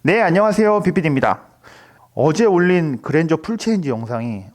네, 안녕하세요. BPD입니다. 어제 올린 그랜저 풀체인지 영상이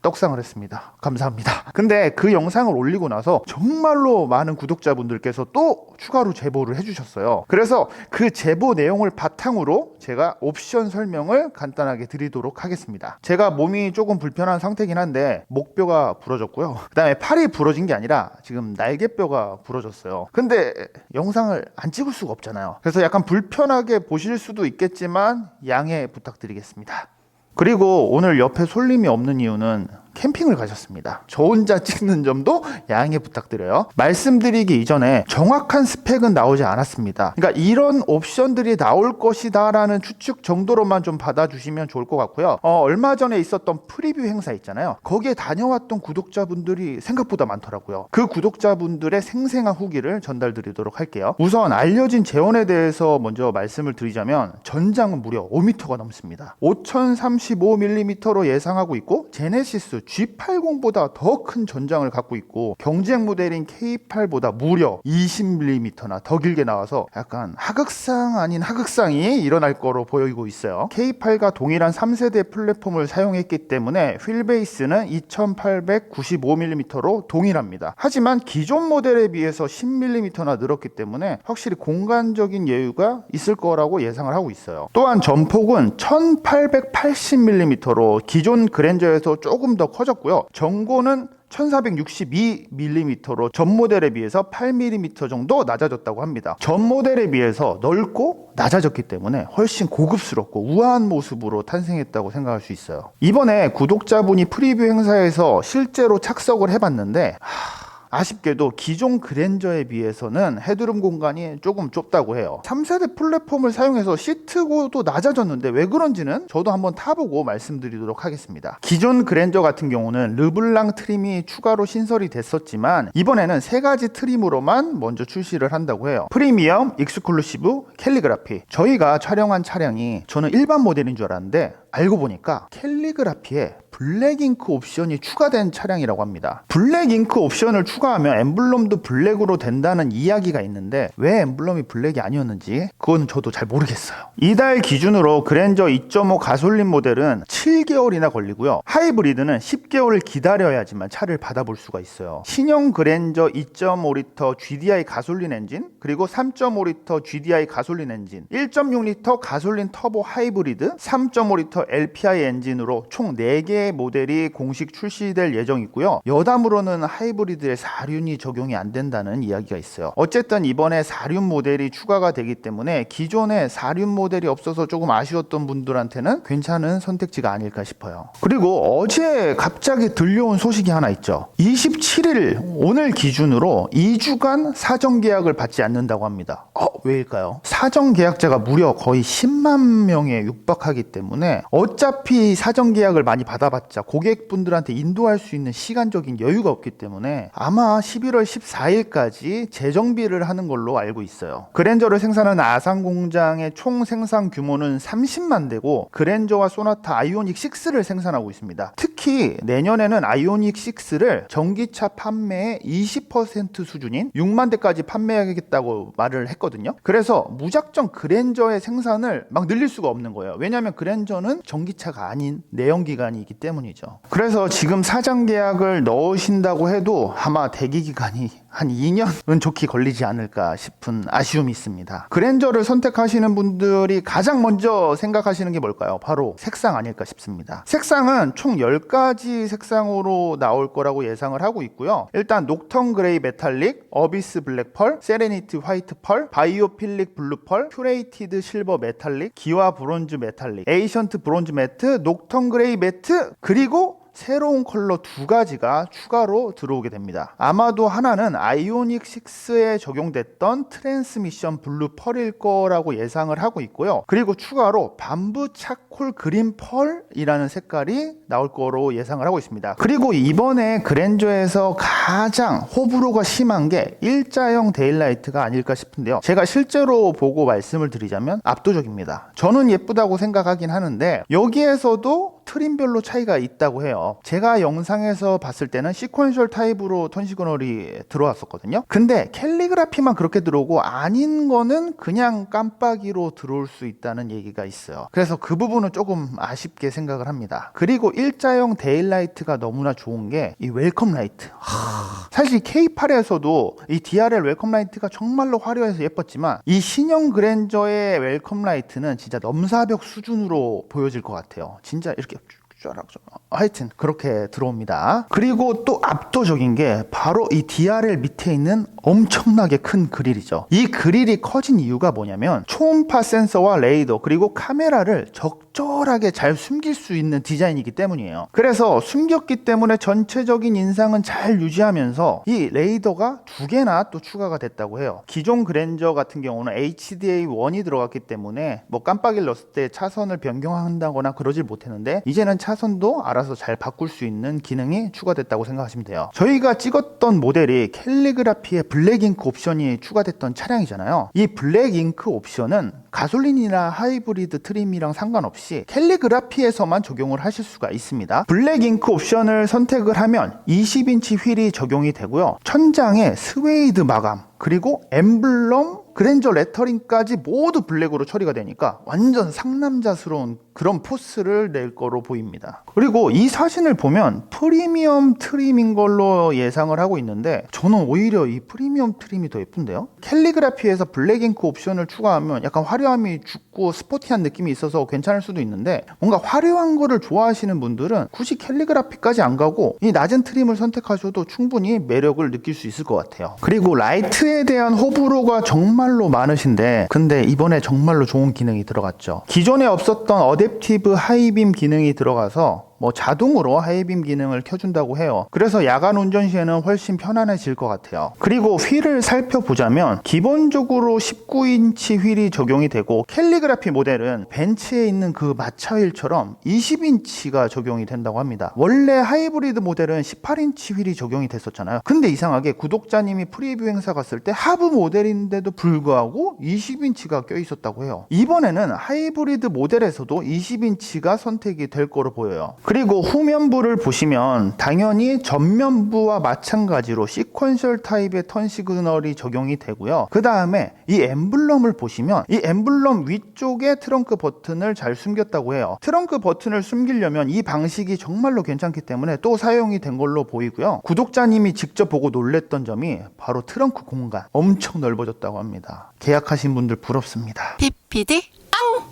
떡상을 했습니다. 감사합니다. 근데 그 영상을 올리고 나서 정말로 많은 구독자분들께서 또 추가로 제보를 해주셨어요. 그래서 그 제보 내용을 바탕으로 제가 옵션 설명을 간단하게 드리도록 하겠습니다. 제가 몸이 조금 불편한 상태긴 한데 목뼈가 부러졌고요. 그 다음에 팔이 부러진 게 아니라 지금 날개뼈가 부러졌어요. 근데 영상을 안 찍을 수가 없잖아요. 그래서 약간 불편하게 보실 수도 있겠지만 양해 부탁드리겠습니다. 그리고 오늘 옆에 손님이 없는 이유는 캠핑을 가셨습니다. 저 혼자 찍는 점도 양해 부탁드려요. 말씀드리기 이전에 정확한 스펙은 나오지 않았습니다. 그러니까 이런 옵션들이 나올 것이다 라는 추측 정도로만 좀 받아주시면 좋을 것 같고요. 얼마 전에 있었던 프리뷰 행사 있잖아요. 거기에 다녀왔던 구독자분들이 생각보다 많더라고요. 그 구독자분들의 생생한 후기를 전달드리도록 할게요. 우선 알려진 재원에 대해서 먼저 말씀을 드리자면 전장은 무려 5m가 넘습니다. 5035mm로 예상하고 있고 제네시스 G80보다 더 큰 전장을 갖고 있고 경쟁 모델인 K8보다 무려 20mm나 더 길게 나와서 약간 하극상 아닌 하극상이 일어날 거로 보이고 있어요. K8과 동일한 3세대 플랫폼을 사용했기 때문에 휠베이스는 2895mm로 동일합니다. 하지만 기존 모델에 비해서 10mm나 늘었기 때문에 확실히 공간적인 여유가 있을 거라고 예상을 하고 있어요. 또한 전폭은 1880mm로 기존 그랜저에서 조금 더 커졌고요. 전고는 1462mm로 전 모델에 비해서 8mm 정도 낮아졌다고 합니다. 전 모델에 비해서 넓고 낮아졌기 때문에 훨씬 고급스럽고 우아한 모습으로 탄생했다고 생각할 수 있어요. 이번에 구독자분이 프리뷰 행사에서 실제로 착석을 해봤는데 아쉽게도 기존 그랜저에 비해서는 헤드룸 공간이 조금 좁다고 해요. 3세대 플랫폼을 사용해서 시트고도 낮아졌는데 왜 그런지는 저도 한번 타보고 말씀드리도록 하겠습니다. 기존 그랜저 같은 경우는 르블랑 트림이 추가로 신설이 됐었지만 이번에는 3가지 트림으로만 먼저 출시를 한다고 해요. 프리미엄, 익스클루시브, 캘리그라피. 저희가 촬영한 차량이 저는 일반 모델인 줄 알았는데 알고 보니까 캘리그라피에 블랙잉크 옵션이 추가된 차량이라고 합니다. 블랙잉크 옵션을 추가하면 엠블럼도 블랙으로 된다는 이야기가 있는데 왜 엠블럼이 블랙이 아니었는지 그건 저도 잘 모르겠어요. 이달 기준으로 그랜저 2.5 가솔린 모델은 7개월이나 걸리고요. 하이브리드는 10개월을 기다려야지만 차를 받아볼 수가 있어요. 신형 그랜저 2.5L GDI 가솔린 엔진, 그리고 3.5L GDI 가솔린 엔진, 1.6L 가솔린 터보 하이브리드, 3.5L LPI 엔진으로 총 4개의 모델이 공식 출시될 예정이고요. 여담으로는 하이브리드에 4륜이 적용이 안 된다는 이야기가 있어요. 어쨌든 이번에 4륜 모델이 추가가 되기 때문에 기존에 4륜 모델이 없어서 조금 아쉬웠던 분들한테는 괜찮은 선택지가 아닐까 싶어요. 그리고 어제 갑자기 들려온 소식이 하나 있죠. 27일 오늘 기준으로 2주간 사전 계약을 받지 않는다고 합니다. 왜일까요? 사전 계약자가 무려 거의 10만 명에 육박하기 때문에 어차피 사전 계약을 많이 받아봤자 고객분들한테 인도할 수 있는 시간적인 여유가 없기 때문에 아마 11월 14일까지 재정비를 하는 걸로 알고 있어요. 그랜저를 생산하는 아산 공장의 총 생산 규모는 30만 대고 그랜저와 소나타 아이오닉 6를 생산하고 있습니다. 특히 내년에는 아이오닉 6를 전기차 판매의 20% 수준인 6만 대까지 판매하겠다고 말을 했거든요. 그래서 무작정 그랜저의 생산을 막 늘릴 수가 없는 거예요. 왜냐하면 그랜저는 전기차가 아닌 내연기관이기 때문이죠. 그래서 지금 사전 계약을 넣으신다고 해도 아마 대기 기간이 한 2년은 좋게 걸리지 않을까 싶은 아쉬움이 있습니다. 그랜저를 선택하시는 분들이 가장 먼저 생각하시는 게 뭘까요? 바로 색상 아닐까 싶습니다. 색상은 총 10가지 색상으로 나올 거라고 예상을 하고 있고요. 일단 녹턴 그레이 메탈릭, 어비스 블랙 펄, 세레니티 화이트 펄, 바이오필릭 블루 펄, 큐레이티드 실버 메탈릭, 기와 브론즈 메탈릭, 에이션트 브론즈 매트, 녹턴 그레이 매트, 그리고 새로운 컬러 2가지가 추가로 들어오게 됩니다. 아마도 하나는 아이오닉 6에 적용됐던 트랜스미션 블루 펄일 거라고 예상을 하고 있고요. 그리고 추가로 밤부 차콜 그린 펄이라는 색깔이 나올 거로 예상을 하고 있습니다. 그리고 이번에 그랜저에서 가장 호불호가 심한 게 일자형 데일라이트가 아닐까 싶은데요. 제가 실제로 보고 말씀을 드리자면 압도적입니다. 저는 예쁘다고 생각하긴 하는데 여기에서도 트림별로 차이가 있다고 해요. 제가 영상에서 봤을 때는 시퀀셜 타입으로 턴 시그널이 들어왔었거든요. 근데 캘리그라피만 그렇게 들어오고 아닌 거는 그냥 깜빡이로 들어올 수 있다는 얘기가 있어요. 그래서 그 부분은 조금 아쉽게 생각을 합니다. 그리고 일자형 데일라이트가 너무나 좋은 게 이 웰컴 라이트. 사실 K8에서도 이 DRL 웰컴 라이트가 정말로 화려해서 예뻤지만 이 신형 그랜저의 웰컴 라이트는 진짜 넘사벽 수준으로 보여질 것 같아요. 진짜 이렇게 하여튼 그렇게 들어옵니다. 그리고 또 압도적인 게 바로 이 DRL 밑에 있는 엄청나게 큰 그릴이죠. 이 그릴이 커진 이유가 뭐냐면 초음파 센서와 레이더 그리고 카메라를 적절하게 잘 숨길 수 있는 디자인이기 때문이에요. 그래서 숨겼기 때문에 전체적인 인상은 잘 유지하면서 이 레이더가 2개나 또 추가가 됐다고 해요. 기존 그랜저 같은 경우는 HDA1이 들어갔기 때문에 뭐 깜빡이를 넣었을 때 차선을 변경한다거나 그러질 못했는데 이제는 차선도 알아서 잘 바꿀 수 있는 기능이 추가됐다고 생각하시면 돼요. 저희가 찍었던 모델이 캘리그라피에 블랙잉크 옵션이 추가됐던 차량이잖아요. 이 블랙잉크 옵션은 가솔린이나 하이브리드 트림이랑 상관없이 캘리그라피에서만 적용을 하실 수가 있습니다. 블랙잉크 옵션을 선택을 하면 20인치 휠이 적용이 되고요. 천장에 스웨이드 마감 그리고 엠블럼 그랜저 레터링까지 모두 블랙으로 처리가 되니까 완전 상남자스러운 그런 포스를 낼 거로 보입니다. 그리고 이 사진을 보면 프리미엄 트림인 걸로 예상을 하고 있는데 저는 오히려 이 프리미엄 트림이 더 예쁜데요. 캘리그라피에서 블랙잉크 옵션을 추가하면 약간 화려함이 죽고 스포티한 느낌이 있어서 괜찮을 수도 있는데 뭔가 화려한 거를 좋아하시는 분들은 굳이 캘리그라피까지 안 가고 이 낮은 트림을 선택하셔도 충분히 매력을 느낄 수 있을 것 같아요. 그리고 라이트에 대한 호불호가 정말로 많으신데 근데 이번에 정말로 좋은 기능이 들어갔죠. 기존에 없었던 어댑티브 하이빔 기능이 들어가서 뭐 자동으로 하이빔 기능을 켜준다고 해요. 그래서 야간 운전 시에는 훨씬 편안해질 것 같아요. 그리고 휠을 살펴보자면 기본적으로 19인치 휠이 적용이 되고 캘리그라피 모델은 벤츠에 있는 그 마차 휠처럼 20인치가 적용이 된다고 합니다. 원래 하이브리드 모델은 18인치 휠이 적용이 됐었잖아요. 근데 이상하게 구독자님이 프리뷰 행사 갔을 때 하부 모델인데도 불구하고 20인치가 껴 있었다고 해요. 이번에는 하이브리드 모델에서도 20인치가 선택이 될 거로 보여요. 그리고 후면부를 보시면 당연히 전면부와 마찬가지로 시퀀셜 타입의 턴 시그널이 적용이 되고요. 그 다음에 이 엠블럼을 보시면 이 엠블럼 위쪽에 트렁크 버튼을 잘 숨겼다고 해요. 트렁크 버튼을 숨기려면 이 방식이 정말로 괜찮기 때문에 또 사용이 된 걸로 보이고요. 구독자님이 직접 보고 놀랬던 점이 바로 트렁크 공간 엄청 넓어졌다고 합니다. 계약하신 분들 부럽습니다. PPD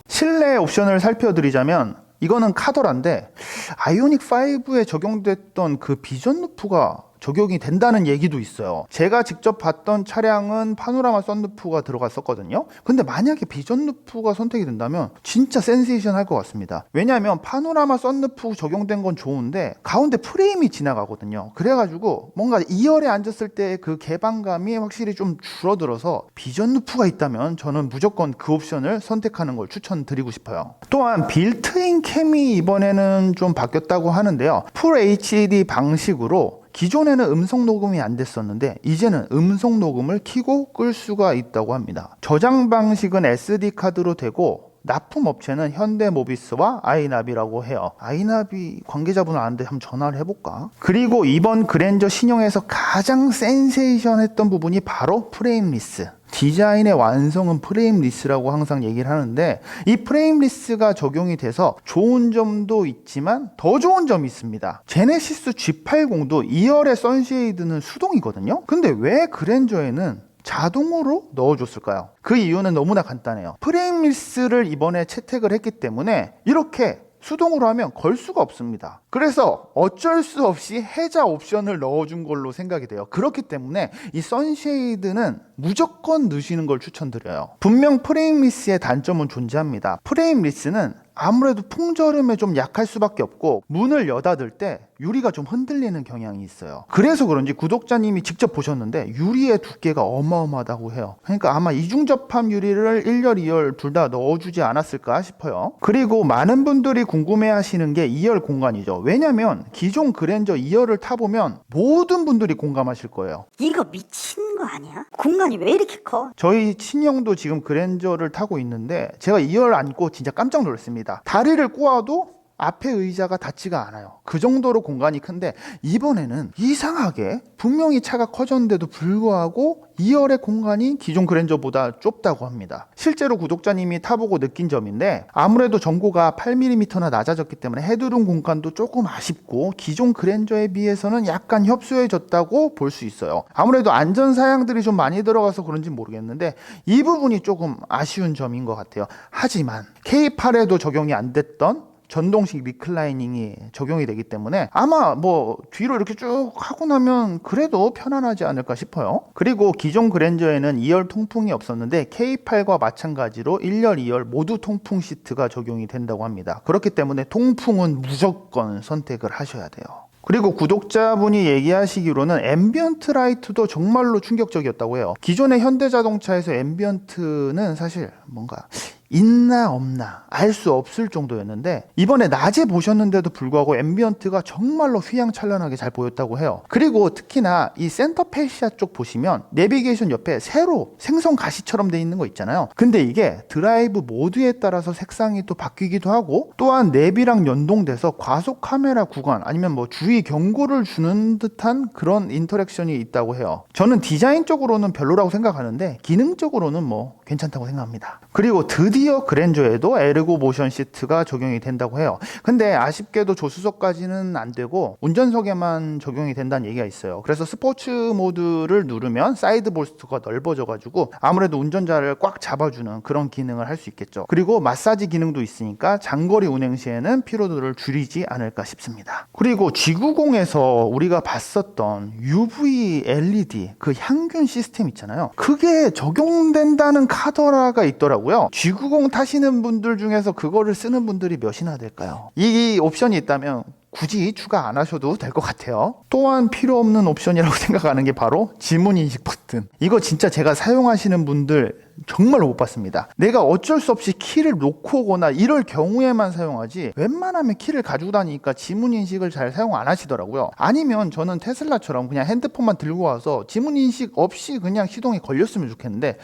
실내 옵션을 살펴드리자면 이거는 카더라인데 아이오닉 5에 적용됐던 그 비전 루프가 적용이 된다는 얘기도 있어요. 제가 직접 봤던 차량은 파노라마 썬루프가 들어갔었거든요. 근데 만약에 비전 루프가 선택이 된다면 진짜 센세이션 할 것 같습니다. 왜냐하면 파노라마 썬루프 적용된 건 좋은데 가운데 프레임이 지나가거든요. 그래가지고 뭔가 2열에 앉았을 때 그 개방감이 확실히 좀 줄어들어서 비전 루프가 있다면 저는 무조건 그 옵션을 선택하는 걸 추천드리고 싶어요. 또한 빌트인 캠이 이번에는 좀 바뀌었다고 하는데요. 풀 HD 방식으로 기존에는 음성 녹음이 안 됐었는데 이제는 음성 녹음을 켜고 끌 수가 있다고 합니다. 저장 방식은 SD카드로 되고 납품 업체는 현대모비스와 아이나비라고 해요. 아이나비 관계자분은 아는데 한번 전화를 해볼까? 그리고 이번 그랜저 신형에서 가장 센세이션했던 부분이 바로 프레임리스. 디자인의 완성은 프레임리스라고 항상 얘기를 하는데 이 프레임리스가 적용이 돼서 좋은 점도 있지만 더 좋은 점이 있습니다. 제네시스 G80도 2열의 선쉐이드는 수동이거든요. 근데 왜 그랜저에는 자동으로 넣어줬을까요? 그 이유는 너무나 간단해요. 프레임리스를 이번에 채택을 했기 때문에 이렇게 수동으로 하면 걸 수가 없습니다. 그래서 어쩔 수 없이 해자 옵션을 넣어준 걸로 생각이 돼요. 그렇기 때문에 이 선쉐이드는 무조건 넣으시는 걸 추천드려요. 분명 프레임리스의 단점은 존재합니다. 프레임리스는 아무래도 풍절음에 좀 약할 수밖에 없고 문을 여닫을 때 유리가 좀 흔들리는 경향이 있어요. 그래서 그런지 구독자님이 직접 보셨는데 유리의 두께가 어마어마하다고 해요. 그러니까 아마 이중접합 유리를 1열, 2열 둘 다 넣어주지 않았을까 싶어요. 그리고 많은 분들이 궁금해하시는 게 2열 공간이죠. 왜냐면 기존 그랜저 2열을 타보면 모든 분들이 공감하실 거예요. 이거 미친 거 아니야? 공간이 왜 이렇게 커? 저희 친형도 지금 그랜저를 타고 있는데 제가 2열 안고 진짜 깜짝 놀랐습니다. 다리를 꼬아도 앞에 의자가 닿지가 않아요. 그 정도로 공간이 큰데 이번에는 이상하게 분명히 차가 커졌는데도 불구하고 2열의 공간이 기존 그랜저보다 좁다고 합니다. 실제로 구독자님이 타보고 느낀 점인데 아무래도 전고가 8mm나 낮아졌기 때문에 헤드룸 공간도 조금 아쉽고 기존 그랜저에 비해서는 약간 협소해졌다고 볼 수 있어요. 아무래도 안전 사양들이 좀 많이 들어가서 그런지 모르겠는데 이 부분이 조금 아쉬운 점인 것 같아요. 하지만 K8에도 적용이 안 됐던 전동식 리클라이닝이 적용이 되기 때문에 아마 뭐 뒤로 이렇게 쭉 하고 나면 그래도 편안하지 않을까 싶어요. 그리고 기존 그랜저에는 2열 통풍이 없었는데 K8과 마찬가지로 1열, 2열 모두 통풍 시트가 적용이 된다고 합니다. 그렇기 때문에 통풍은 무조건 선택을 하셔야 돼요. 그리고 구독자분이 얘기하시기로는 앰비언트 라이트도 정말로 충격적이었다고 해요. 기존의 현대자동차에서 앰비언트는 사실 뭔가 있나 없나 알 수 없을 정도였는데 이번에 낮에 보셨는데도 불구하고 앰비언트가 정말로 휘황찬란하게 잘 보였다고 해요. 그리고 특히나 이 센터 패시아 쪽 보시면 내비게이션 옆에 세로 생선 가시처럼 돼 있는 거 있잖아요. 근데 이게 드라이브 모드에 따라서 색상이 또 바뀌기도 하고 또한 내비랑 연동돼서 과속 카메라 구간 아니면 뭐 주의 경고를 주는 듯한 그런 인터랙션이 있다고 해요. 저는 디자인적으로는 별로라고 생각하는데 기능적으로는 뭐 괜찮다고 생각합니다. 그리고 드디어 그랜저에도 에르고 모션 시트가 적용이 된다고 해요. 근데 아쉽게도 조수석까지는 안 되고 운전석에만 적용이 된다는 얘기가 있어요. 그래서 스포츠 모드를 누르면 사이드 볼스트가 넓어져 가지고 아무래도 운전자를 꽉 잡아주는 그런 기능을 할 수 있겠죠. 그리고 마사지 기능도 있으니까 장거리 운행 시에는 피로도를 줄이지 않을까 싶습니다. 그리고 G90에서 우리가 봤었던 UV LED 그 향균 시스템 있잖아요. 그게 적용된다는 카더라가 있더라고요. G90 타시는 분들 중에서 그거를 쓰는 분들이 몇이나 될까요? 이 옵션이 있다면 굳이 추가 안 하셔도 될 것 같아요. 또한 필요 없는 옵션이라고 생각하는 게 바로 지문 인식 버튼. 이거 진짜 제가 사용하시는 분들 정말로 못 봤습니다. 내가 어쩔 수 없이 키를 놓고 오거나 이럴 경우에만 사용하지 웬만하면 키를 가지고 다니니까 지문 인식을 잘 사용 안 하시더라고요. 아니면 저는 테슬라처럼 그냥 핸드폰만 들고 와서 지문 인식 없이 그냥 시동이 걸렸으면 좋겠는데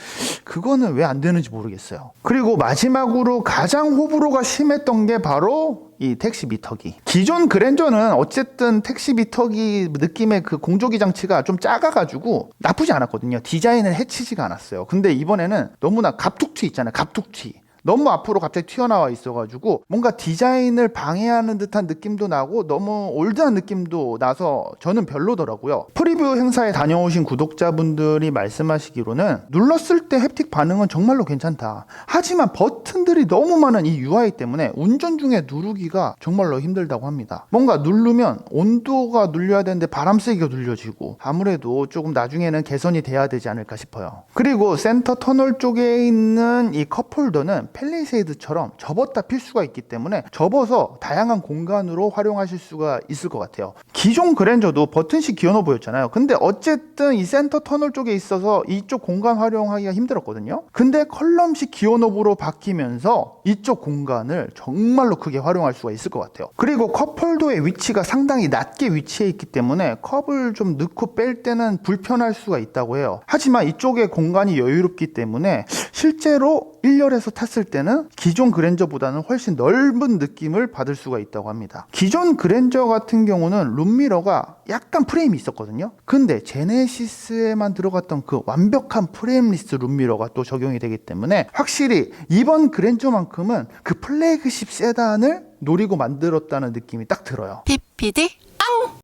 그거는 왜 안 되는지 모르겠어요. 그리고 마지막으로 가장 호불호가 심했던 게 바로 이 택시 미터기. 기존 그랜저는 어쨌든 택시 미터기 느낌의 그 공조기 장치가 좀 작아가지고 나쁘지 않았거든요. 디자인을 해치지가 않았어요. 근데 이번에는 너무나 갑툭튀 있잖아요. 갑툭튀. 너무 앞으로 갑자기 튀어나와 있어가지고 뭔가 디자인을 방해하는 듯한 느낌도 나고 너무 올드한 느낌도 나서 저는 별로더라고요. 프리뷰 행사에 다녀오신 구독자분들이 말씀하시기로는 눌렀을 때 햅틱 반응은 정말로 괜찮다. 하지만 버튼들이 너무 많은 이 UI 때문에 운전 중에 누르기가 정말로 힘들다고 합니다. 뭔가 누르면 온도가 눌려야 되는데 바람 세기가 눌려지고 아무래도 조금 나중에는 개선이 돼야 되지 않을까 싶어요. 그리고 센터 터널 쪽에 있는 이 컵홀더는 펠리세이드처럼 접었다 필 수가 있기 때문에 접어서 다양한 공간으로 활용하실 수가 있을 것 같아요. 기존 그랜저도 버튼식 기어노브였잖아요. 근데 어쨌든 이 센터 터널 쪽에 있어서 이쪽 공간 활용하기가 힘들었거든요. 근데 컬럼식 기어노브로 바뀌면서 이쪽 공간을 정말로 크게 활용할 수가 있을 것 같아요. 그리고 컵홀더의 위치가 상당히 낮게 위치해 있기 때문에 컵을 좀 넣고 뺄 때는 불편할 수가 있다고 해요. 하지만 이쪽에 공간이 여유롭기 때문에 실제로 1열에서 탔을 때는 기존 그랜저보다는 훨씬 넓은 느낌을 받을 수가 있다고 합니다. 기존 그랜저 같은 경우는 룸미러가 약간 프레임이 있었거든요. 근데 제네시스에만 들어갔던 그 완벽한 프레임리스 룸미러가 또 적용이 되기 때문에 확실히 이번 그랜저만큼은 그 플래그십 세단을 노리고 만들었다는 느낌이 딱 들어요. PPD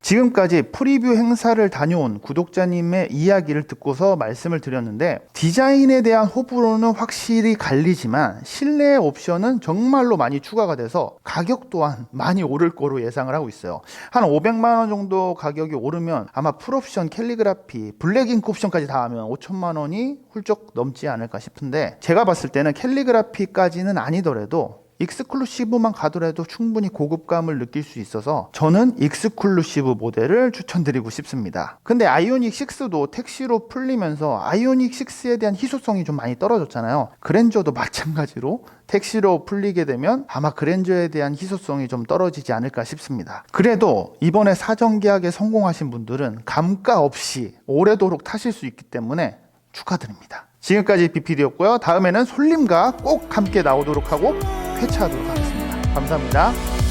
지금까지 프리뷰 행사를 다녀온 구독자님의 이야기를 듣고서 말씀을 드렸는데 디자인에 대한 호불호는 확실히 갈리지만 실내 옵션은 정말로 많이 추가가 돼서 가격 또한 많이 오를 거로 예상을 하고 있어요. 한 500만 원 정도 가격이 오르면 아마 풀옵션, 캘리그라피, 블랙잉크 옵션까지 다 하면 5천만 원이 훌쩍 넘지 않을까 싶은데 제가 봤을 때는 캘리그라피까지는 아니더라도 익스클루시브만 가더라도 충분히 고급감을 느낄 수 있어서 저는 익스클루시브 모델을 추천드리고 싶습니다. 근데 아이오닉 6도 택시로 풀리면서 아이오닉 6에 대한 희소성이 좀 많이 떨어졌잖아요. 그랜저도 마찬가지로 택시로 풀리게 되면 아마 그랜저에 대한 희소성이 좀 떨어지지 않을까 싶습니다. 그래도 이번에 사전 계약에 성공하신 분들은 감가 없이 오래도록 타실 수 있기 때문에 축하드립니다. 지금까지 BPD였고요. 다음에는 솔님과 꼭 함께 나오도록 하고 회차하도록 하겠습니다. 감사합니다.